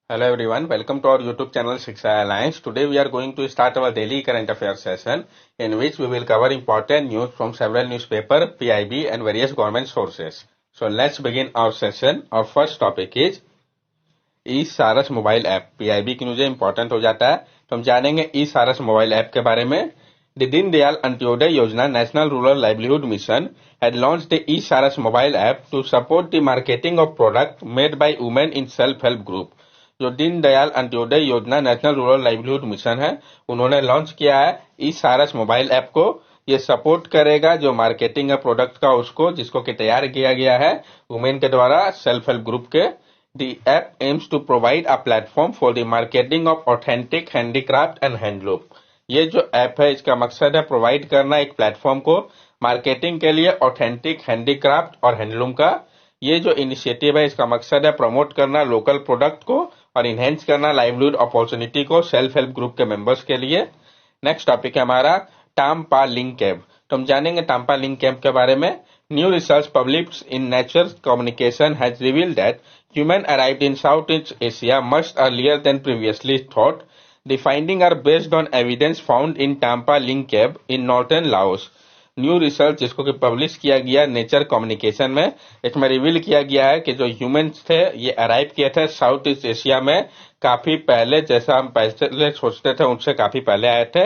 Hello everyone, welcome to our YouTube channel Shiksha Alliance. Today we are going to start our daily current affairs session in which we will cover important news from several newspaper, PIB and various government sources. So let's begin our session. Our first topic is e Saras mobile app. PIB की news important हो जाता है तो हम जानेंगे ई-सारस mobile app के बारे में। The Deen-Dayal Antyodaya Yojana National Rural Livelihood Mission had launched the e-Saras mobile app to support the marketing of product made by women in self-help group. जो दीन दयाल अंत्योदय योजना नेशनल रूरल लाइवलीहुड मिशन है उन्होंने launch किया है ई-सारस mobile app को। ये support करेगा जो मार्केटिंग है प्रोडक्ट का उसको जिसको कि तैयार किया गया है वुमेन के द्वारा सेल्फ हेल्प ग्रुप के। The app aims to provide a platform for the marketing of authentic handicraft and handloom. ये जो ऐप है इसका मकसद है प्रोवाइड करना एक प्लेटफॉर्म को मार्केटिंग के लिए ऑथेंटिक हैंडीक्राफ्ट और हैंडलूम का। ये जो इनिशिएटिव है इसका मकसद है प्रमोट करना लोकल प्रोडक्ट को और इनहेंस करना लाइवलीहुड अपॉर्चुनिटी को सेल्फ हेल्प ग्रुप के मेंबर्स के लिए। नेक्स्ट टॉपिक है हमारा टाम्पा लिंक कैब। तो हम जानेंगे टाम्पा लिंक कैब के बारे में। New research published in Nature communication has revealed that human arrived in South East Asia much earlier than previously thought. The findings are based on evidence found in Tampa Link Cave in northern Laos. New research जिसको कि publish किया गया nature communication में, इसमें reveal किया गया है कि जो ह्यूमंस थे ये अराइव किए थे साउथ ईस्ट एशिया में काफी पहले, जैसा हम पहले सोचते थे उनसे काफी पहले आए थे।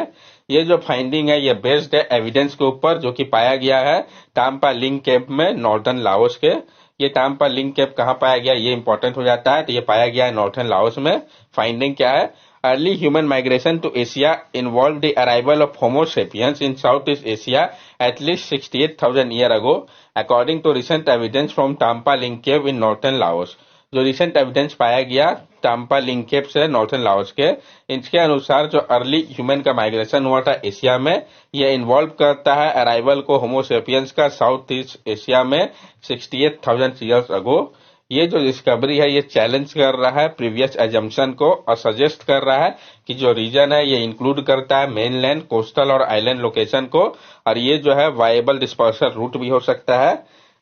ये जो फाइंडिंग है ये बेस्ड है एविडेंस के ऊपर जो कि पाया गया है टाम्पा लिंक केव में नॉर्थन लाओस के। ये टाम्पा लिंक केव कहाँ पाया गया ये इंपॉर्टेंट हो जाता है, तो ये पाया गया है नॉर्थन लाओस में। फाइंडिंग क्या है? Early human migration to Asia involved the arrival of Homo sapiens in Southeast Asia at least 68,000 years ago, according to recent evidence from Tampa Link Cave in northern Laos. जो recent evidence पाया गया Tampa Ling केव से northern Laos के, इसके अनुसार जो early human का migration हुआ था एशिया में ये इन्वॉल्व करता है अराइवल को होमो सेपियंस का साउथ ईस्ट एशिया में 68,000 ईयर्स अगो। ये जो डिस्कवरी है ये चैलेंज कर रहा है प्रीवियस एजम्पशन को और सजेस्ट कर रहा है कि जो रीजन है ये इंक्लूड करता है मेनलैंड, कोस्टल और आइलैंड लोकेशन को, और ये जो है वायबल डिस्पर्सल रूट भी हो सकता है।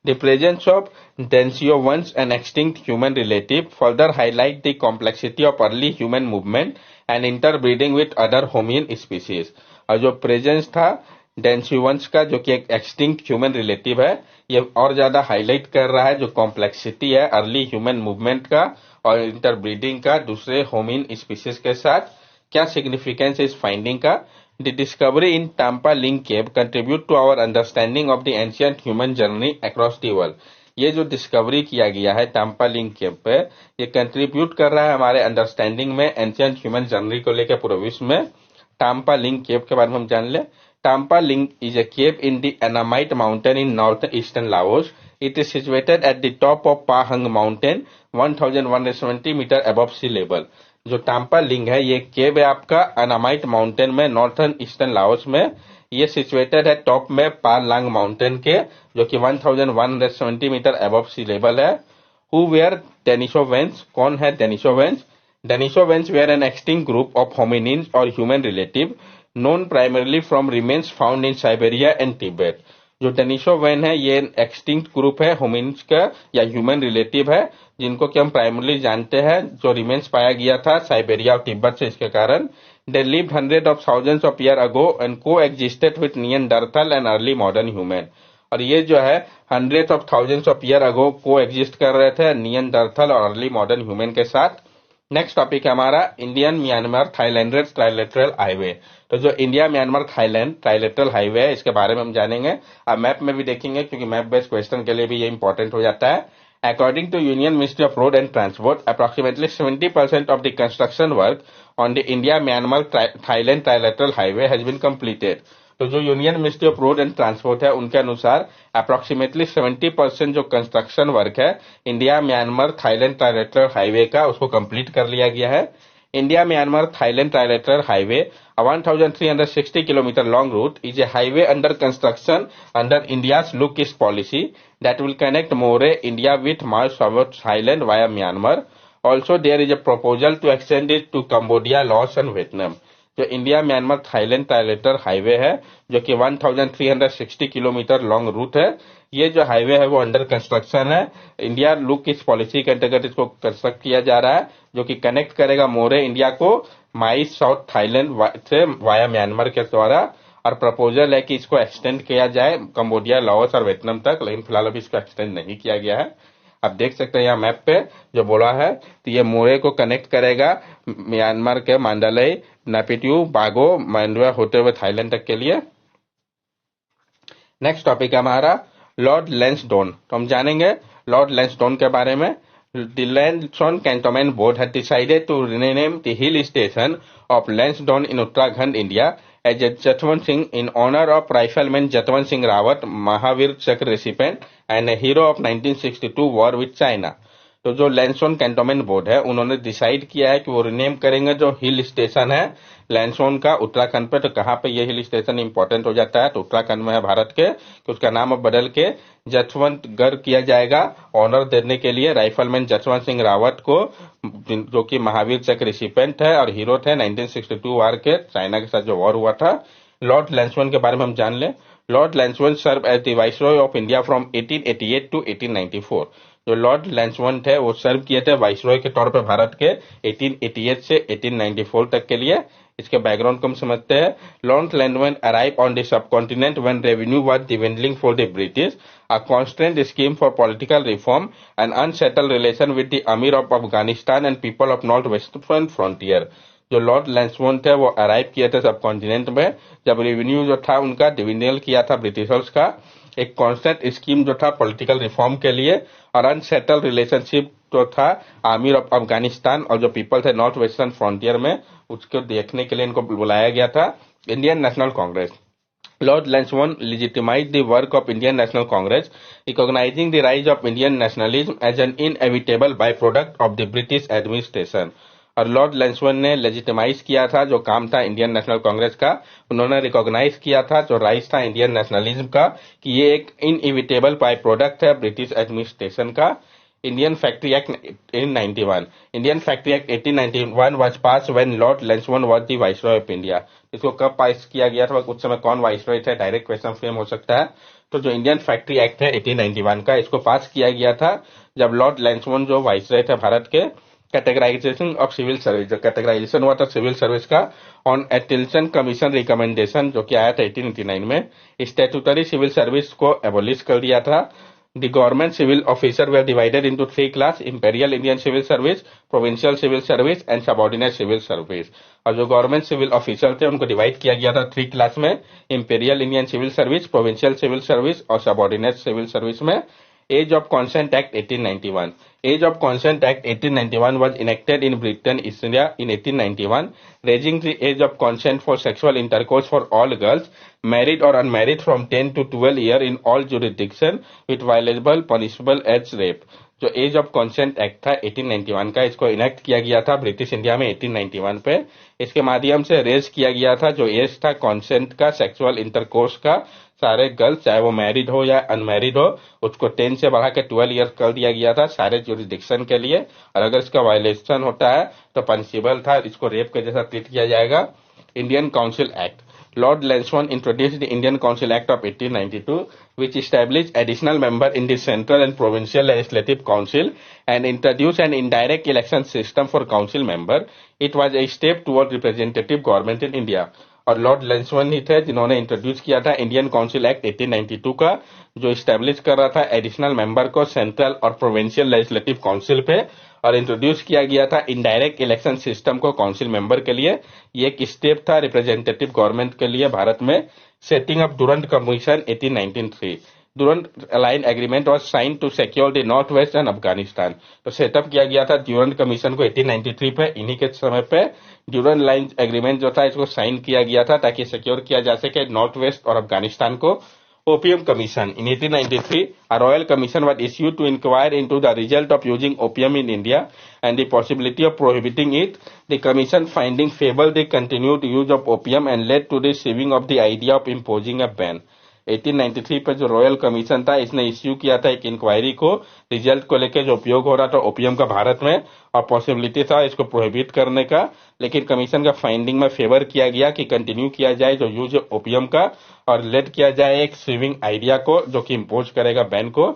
The presence of Denisovans and extinct human relative further highlight the complexity of early human movement and interbreeding with other hominin species. और जो प्रेजेंस था डेंसियोवंस का जो कि एक एक्सटिंक्ट ह्यूमन रिलेटिव है ये और ज्यादा हाईलाइट कर रहा है जो कॉम्प्लेक्सिटी है अर्ली ह्यूमन मूवमेंट का और इंटरब्रीडिंग का दूसरे होमिन स्पीसीज के साथ। क्या सिग्निफिकेंस इस फाइंडिंग का? The discovery in Tam Pa Ling cave contribute to our understanding of the ancient human journey across the world. ये जो डिस्कवरी किया गया है टाम्पा लिंक केव पे ये कंट्रीब्यूट कर रहा है हमारे अंडरस्टैंडिंग में एंशिएंट ह्यूमन जर्नी को लेकर पूरे विश्व में। टाम्पा लिंक केव के बारे में हम जान ले। Tampa Link is a cave in the Annamite Mountain in northeastern Laos. It is situated at the top of Pahang Mountain, 1,170 meter above sea level. जो टाम्पा लिंक है ये केव है आपका अनामाइट माउंटेन में नॉर्थन ईस्टर्न लाओस में। ये situated है top में पालांग माउंटेन के जो कि 1,170 मीटर अबव सी लेवल है। Who were Denisovans? कौन है Denisovans? Denisovans were an extinct group of hominins और human relative known primarily from remains found in Siberia and Tibet. जो डेनिसोवेन है ये एक्सटिंक्ट ग्रुप है होमिनिन्स का या ह्यूमन रिलेटिव है जिनको कि हम प्राइमरली जानते हैं जो रिमेन्स पाया गया था साइबेरिया और तिब्बत से। इसके कारण they lived hundreds of thousands of years ago and coexisted with Neanderthal and early modern human. और ये जो है hundreds of thousands of years ago coexist कर रहे थे नियनडर्थल और अर्ली मॉडर्न ह्यूमन के साथ। नेक्स्ट टॉपिक है हमारा Indian Myanmar Thailand trilateral highway. तो जो India Myanmar Thailand trilateral highway है इसके बारे में हम जानेंगे। अब मैप में भी देखेंगे क्योंकि मैप बेस्ड क्वेश्चन के लिए भी ये इंपॉर्टेंट हो जाता है। According to Union Ministry of Road and Transport approximately 70% of the construction work on the India Myanmar Thailand trilateral highway has been completed. तो जो Union Ministry of Road and Transport है उनके अनुसार अप्रोक्सीमेटली 70% जो construction work है India Myanmar Thailand trilateral highway का उसको complete कर लिया गया है। India Myanmar Thailand Trilateral Highway, a 1,360 kilometer long route, is a highway under construction under India's Look East policy that will connect More, India with Mars South Thailand via Myanmar. Also, there is a proposal to extend it to Cambodia, Laos and Vietnam. जो India Myanmar Thailand trilateral highway है, जो कि 1360 kilometre long route है। ये जो highway है वो under construction है। इंडिया लुक इस पॉलिसी के अंतर्गत इसको कंस्ट्रक्ट किया जा रहा है, जो कि कनेक्ट करेगा मोरे इंडिया को माइस साउथ थाईलैंड से वाया म्यांमार के द्वारा। और प्रपोजल है कि इसको एक्सटेंड किया जाए कंबोडिया, लाओस और वियतनाम तक, लेकिन फिलहाल अभी इसको एक्सटेंड नहीं किया गया है। आप देख सकते हैं यहाँ मैप पे जो बोला है, तो ये मोरे को कनेक्ट करेगा म्यांमार के मांडलई, नापिट्यू, बागो, मांडवा होते हुए थाईलैंड तक के लिए। नेक्स्ट टॉपिक है हमारा लॉर्ड लैंसडौन। तो हम जानेंगे लॉर्ड लैंसडौन के बारे में। The Lansdowne Cantonment Board had decided to rename the hill station of Lansdowne in Uttarakhand, India, as Jatwant Singh in honor of Rifleman Jatwant Singh Rawat, Mahavir Chakra recipient and a hero of 1962 war with China. तो जो Lansdowne cantonment board है उन्होंने decide किया है कि वो rename करेंगे जो हिल स्टेशन है लैंसडौन का उत्तराखंड पे। तो कहाँ पे ये हिल स्टेशन इंपॉर्टेंट हो जाता है, तो उत्तराखंड में है भारत के, कि उसका नाम अब बदल के जसवंतगढ़ किया जाएगा, ऑनर देने के लिए राइफलमैन जसवंत सिंह रावत को, जो कि महावीर चक्र रिसिपेंट है और हीरो थे 1962 वार के, चाइना के साथ जो वॉर हुआ था। लॉर्ड लैंसडौन के बारे में हम जान लें। Lord Lansdowne serve as the viceroy of India from 1888 to 1894। जो लॉर्ड लैंसडौन थे वो सर्व किए थे वाइसरॉय के तौर पे भारत के 1888 से 1894 तक के लिए। इसके बैकग्राउंड को हम समझते हैं। Lord Lansdowne arrive on the subcontinent when revenue was dwindling for the British, a constant scheme for political reform and unsettled relation with the Amir of Afghanistan and people of northwestern frontier। जो Lord Lansdowne थे वो arrive किए थे सब continent में जब revenue जो था उनका डिविंडल किया था ब्रिटिशर्स का, एक कांस्टेंट स्कीम जो था पॉलिटिकल रिफॉर्म के लिए, और अनसेटल रिलेशनशिप जो था आमिर ऑफ अफगानिस्तान और जो पीपल थे नॉर्थ वेस्टर्न फ्रंटियर में, उसको देखने के लिए इनको बुलाया गया था। Indian national Congress. Lord Lansdowne legitimized the work of Indian National Congress, recognizing the rise of Indian nationalism as an inevitable byproduct of the British administration। और लॉर्ड लैंसडौन ने लेजिटिमाइज किया था जो काम था इंडियन नेशनल कांग्रेस का, उन्होंने रिकॉग्नाइज किया था जो राइज था इंडियन नेशनलिज्म का, कि ये एक इनइविटेबल बाय प्रोडक्ट है ब्रिटिश एडमिनिस्ट्रेशन का। Indian factory act 1891। Indian factory act 1891 was pass when Lord Lansdowne was the viceroy of India. इसको कब पास किया गया था, उस समय कौन वाइसरॉय थे, डायरेक्ट क्वेश्चन फ्रेम हो सकता है। तो जो इंडियन फैक्ट्री एक्ट है 1891 का, इसको पास किया गया था जब लॉर्ड लैंसडौन जो वाइसरॉय थे भारत के। कैटेगराइजेशन ऑफ सिविल सर्विस, जो कैटेगराइजेशन हुआ था सिविल सर्विस का ऑन एटिल्सन कमीशन रिकमेंडेशन, जो कि आया था 1889 में, स्टैट्यूटरी सिविल सर्विस को एबोलिश कर दिया था। The government civil officers were divided into three classes: Imperial Indian Civil Service, Provincial Civil Service and Subordinate Civil Service। और जो गवर्नमेंट सिविल ऑफिसर थे उनको डिवाइड किया गया था थ्री क्लास में: Imperial Indian civil service, provincial civil service और subordinate civil service में। Age of consent act 1891। Age of consent act 1891 was enacted in Britain, India in 1891, raising the age of consent for sexual intercourse for all girls, married or unmarried, from 10 to 12 years in all jurisdiction with violable punishable as rape। जो as of consent act था 1891 का, इसको enact किया गया था British India में 1891 पे। इसके माध्यम से रेज किया गया था जो एज था कॉन्सेंट का, सेक्सुअल इंटरकोर्स का, सारे गर्ल्स चाहे वो मैरिड हो या अनमैरिड हो, उसको 10 से बढ़ा के 12 ईयर कर दिया गया था सारे जुरिडिक्शन के लिए। और अगर इसका वायलेशन होता है तो पनिशेबल था, इसको रेप के जैसा ट्रीट किया जाएगा। Indian council act. Lord Lansdowne introduced the Indian Council Act of 1892, which established additional member in the central and provincial legislative council and introduced an indirect election system for council member। It was a step toward representative government in India। और Lord Lansdowne ही थे जिन्होंने introduce किया था Indian council act 1892 का, जो establish कर रहा था एडिशनल मेंबर को सेंट्रल और प्रोविंशियल लेजिस्लेटिव काउंसिल पे, और इंट्रोड्यूस किया गया था इनडायरेक्ट इलेक्शन सिस्टम को काउंसिल मेंबर के लिए। ये एक स्टेप था रिप्रेजेंटेटिव गवर्नमेंट के लिए भारत में। Setting up Durand commission 1893। Durand line agreement was sign to secure the north west and Afghanistan. तो सेटअप किया गया था ड्यूरंट कमीशन को 1893 पे। इन्हीं के समय पे ड्यूरंट लाइन एग्रीमेंट जो था इसको साइन किया गया था ताकि सिक्योर किया जा सके नॉर्थ वेस्ट और अफगानिस्तान को। Opium Commission in 1893, a royal commission was issued to inquire into the result of using opium in India and the possibility of prohibiting it। The commission finding favored the continued use of opium and led to the seizing of the idea of imposing a ban। 1893 पे जो royal commission था इसने issue किया था एक inquiry को, result को लेके जो उपयोग हो रहा था ओपियम का भारत में और पॉसिबिलिटी था इसको प्रोहिबिट करने का, लेकिन कमीशन का फाइंडिंग में फेवर किया गया कि कंटिन्यू किया जाए जो यूज ओपियम का और लेट किया जाए एक स्वीविंग आइडिया को जो कि इम्पोज करेगा बैन को।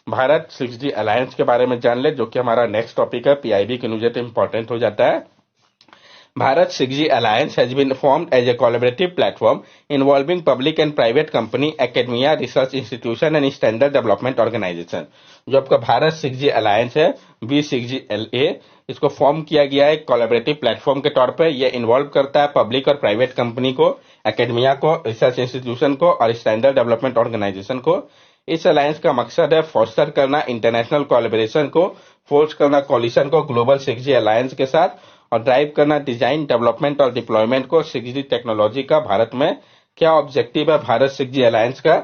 भारत 6G अलायंस के बारे में जान ले जो कि हमारा नेक्स्ट टॉपिक है, पीआईबी के लिए इंपॉर्टेंट हो जाता है। Bharat 6G Alliance has been formed as a collaborative platform involving public and private company, academia, research institution and standard development organization। जो आपका भारत 6G Alliance है B6GLA, इसको फॉर्म किया गया है कोलैबोरेटिव प्लेटफॉर्म के तौर पे। ये इन्वॉल्व करता है पब्लिक और प्राइवेट कंपनी को, एकेडमिया को, रिसर्च इंस्टीट्यूशन को और स्टैंडर्ड डेवलपमेंट ऑर्गेनाइजेशन को। इस अलायंस का मकसद है फोस्टर करना इंटरनेशनल कोलैबोरेशन को, फोर्स करना कोलिशन को ग्लोबल 6G अलायंस के साथ और ड्राइव करना डिजाइन, डेवलपमेंट और डिप्लॉयमेंट को 6G टेक्नोलॉजी का भारत में। क्या ऑब्जेक्टिव है भारत 6G अलायंस का?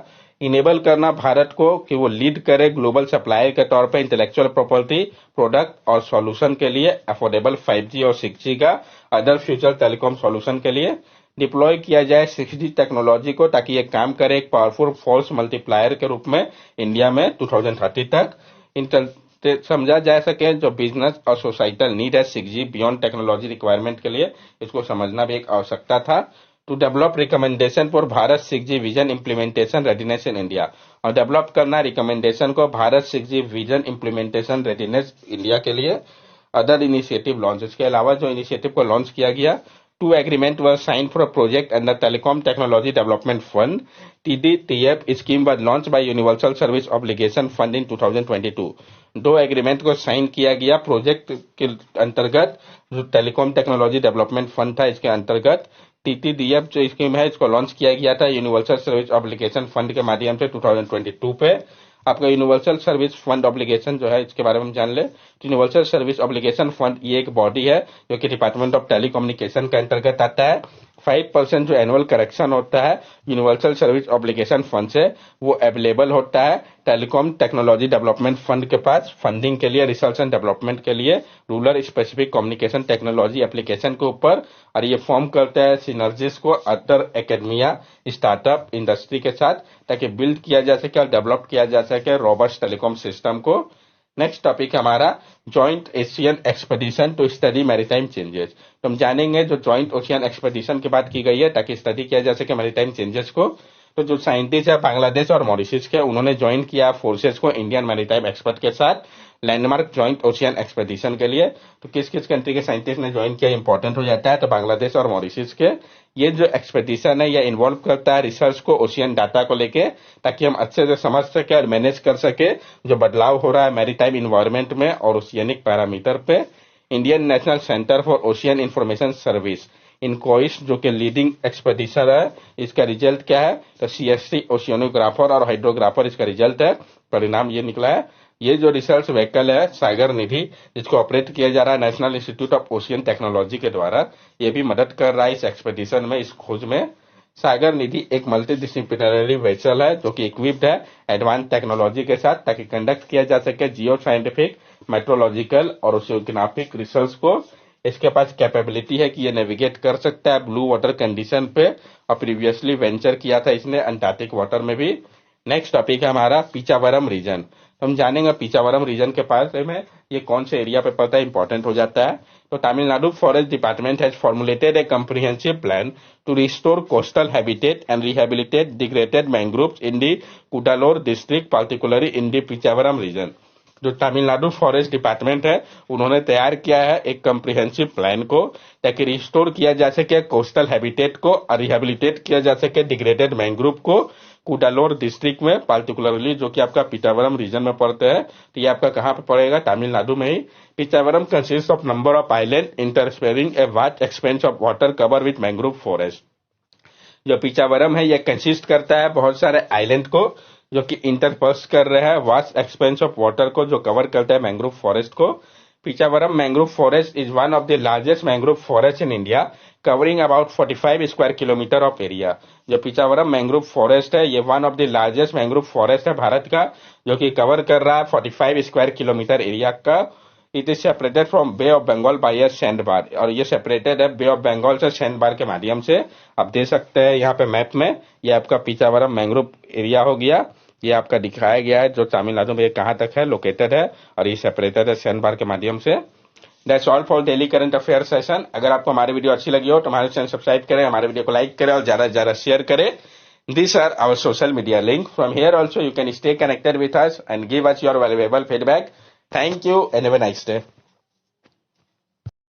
इनेबल करना भारत को कि वो लीड करे ग्लोबल सप्लायर के तौर पे इंटेलेक्चुअल प्रॉपर्टी, प्रोडक्ट और सॉल्यूशन के लिए, अफोर्डेबल 5G और 6G का अदर फ्यूचर टेलीकॉम सॉल्यूशन के लिए। डिप्लॉय किया जाए 6G टेक्नोलॉजी को ताकि ये काम करे एक पावरफुल फोर्स मल्टीप्लायर के रूप में इंडिया में 2030 तक। समझा जा सके जो बिजनेस और सोसाइटल नीड है 6G बियॉन्ड टेक्नोलॉजी रिक्वायरमेंट के लिए, इसको समझना भी एक आवश्यकता था। To develop recommendation for Bharat 6G vision implementation readiness in India, और डेवलप करना रिकमेंडेशन को Bharat 6G vision implementation readiness India के लिए। अदर इनिशिएटिव लॉन्च, इसके अलावा जो इनिशिएटिव को लॉन्च किया गया, 2 agreement were signed for a project under Telecom Technology Development Fund (TDTF) scheme was launched by Universal Service Obligation Fund in 2022। 2 agreement को sign किया गया प्रोजेक्ट के अंतर्गत जो टेलीकॉम टेक्नोलॉजी डेवलपमेंट फंड था, इसके अंतर्गत TTDF जो स्कीम है इसको लॉन्च किया गया था यूनिवर्सल सर्विस ऑब्लिगेशन फंड के माध्यम से 2022 पे। आपका यूनिवर्सल सर्विस फंड ऑब्लिगेशन जो है इसके बारे में हम जान ले। यूनिवर्सल सर्विस ऑब्लिगेशन फंड ये एक बॉडी है जो कि डिपार्टमेंट ऑफ टेलीकम्युनिकेशन के अंतर्गत आता है। 5% जो एनुअल करेक्शन होता है यूनिवर्सल सर्विस ऑब्लिगेशन फंड से वो अवेलेबल होता है टेलीकॉम टेक्नोलॉजी डेवलपमेंट फंड के पास फंडिंग के लिए, रिसर्च एंड डेवलपमेंट के लिए, rural specific communication technology application के ऊपर। और ये फॉर्म करता है सिनर्जिस को अदर एकेडमिया, स्टार्टअप, इंडस्ट्री के साथ ताकि बिल्ड किया जा सके और डेवलप किया जा सके रोबस्ट टेलीकॉम सिस्टम को। नेक्स्ट टॉपिक हमारा joint Asian expedition to study maritime changes. तो हम जानेंगे जो जॉइंट ओशियन एक्सपेडिशन की बात की गई है ताकि स्टडी किया जा सके मैरीटाइम चेंजेस को। तो जो साइंटिस्ट है बांग्लादेश और मॉरिशस के, उन्होंने ज्वाइन किया फोर्सेस को इंडियन मैरीटाइम एक्सपर्ट के साथ लैंडमार्क जॉइंट ओशियन एक्सपेडिशन के लिए। तो किस किस कंट्री के साइंटिस्ट ने ज्वाइन किया इंपॉर्टेंट हो जाता है, तो बांग्लादेश और मॉरिशस के। ये जो एक्सपेडिशन है ये इन्वॉल्व करता है रिसर्च को ओशियन डाटा को लेके ताकि हम अच्छे से समझ सके और मैनेज कर सके जो बदलाव हो रहा है मैरीटाइम इन्वायरमेंट में और ओशियनिक पैरामीटर पे। Indian National Centre for Ocean Information Service INCOIS जो कि लीडिंग एक्सपेडिशन है, इसका रिजल्ट क्या है, तो CST ओशियनोग्राफर और हाइड्रोग्राफर इसका रिजल्ट है, परिणाम ये निकला है। ये जो रिसर्च व्हीकल है सागर निधि जिसको ऑपरेट किया जा रहा है national institute of ocean technology के द्वारा, ये भी मदद कर रहा है इस एक्सपेडिशन में, इस खोज में। सागर निधि एक मल्टी डिसिप्लिनरी वेसल है जो कि इक्विप्ड है एडवांस टेक्नोलॉजी के साथ ताकि कंडक्ट किया जा सके जियो साइंटिफिक, मेट्रोलॉजिकल और ओशियोग्राफिक रिसर्च को। इसके पास कैपेबिलिटी है कि ये नेविगेट कर सकता है ब्लू वाटर कंडीशन पे और प्रीवियसली वेंचर किया था इसने अंटार्कटिक वाटर में भी। नेक्स्ट टॉपिक है हमारा पीचावरम रीजन। हम जानेंगे पीचावरम रीजन के पास में ये कौन से एरिया पे पड़ता है, इंपॉर्टेंट हो जाता है। तो Tamil Nadu forest department has formulated a comprehensive plan to restore coastal habitat and rehabilitate degraded mangroves in the Cuddalore district, particularly in the Pichavaram region. जो तमिलनाडु फॉरेस्ट डिपार्टमेंट है उन्होंने तैयार किया है एक कम्प्रिहेंसिव प्लान को ताकि रिस्टोर किया जा सके कोस्टल हैबिटेट को और रिहेबिलिटेट किया जा सके डिग्रेडेड मैंग्रोव को कुडालोर डिस्ट्रिक्ट में, पार्टिकुलरली जो कि आपका पीचावरम रीजन में पड़ते हैं। तो ये आपका कहाँ पे पड़ेगा, तमिलनाडु में ही। Pichavaram consist of number of island interspersing a vast expanse of water cover with mangrove forest. जो पीचावरम है ये कंसिस्ट करता है बहुत सारे आइलैंड को जो कि इंटरपर्स कर रहे हैं वास्ट एक्सपेंस ऑफ वाटर को जो कवर करता है मैंग्रोव फॉरेस्ट को। Pichavaram mangrove forest is one of the largest mangrove forest in India covering about 45 square kilometre of area. जो पीचावरम मैंग्रोव फॉरेस्ट है ये one of the largest mangrove forest है भारत का जो कि कवर कर रहा है 45 स्क्वायर किलोमीटर एरिया का। It is separated from Bay of Bengal by a sand bar, और ये सेपरेटेड है बे ऑफ बंगाल से सैंड बार के माध्यम से। आप देख सकते हैं यहाँ पे मैप में, ये आपका पीछावरम मैंग्रोव एरिया हो गया, ये आपका दिखाया गया है जो तमिलनाडु में कहाँ तक है लोकेटेड है, और ये सेपरेटेड है सैंड बार के माध्यम से। That's all for daily current affair session. अगर आपको हमारी वीडियो अच्छी लगी हो तो हमारे चैनल सब्सक्राइब करें, हमारे वीडियो को लाइक करें और ज्यादा से ज्यादा शेयर करें। These are our social media link. From here also you can stay connected with us and give us your valuable feedback. Thank you and have a nice day.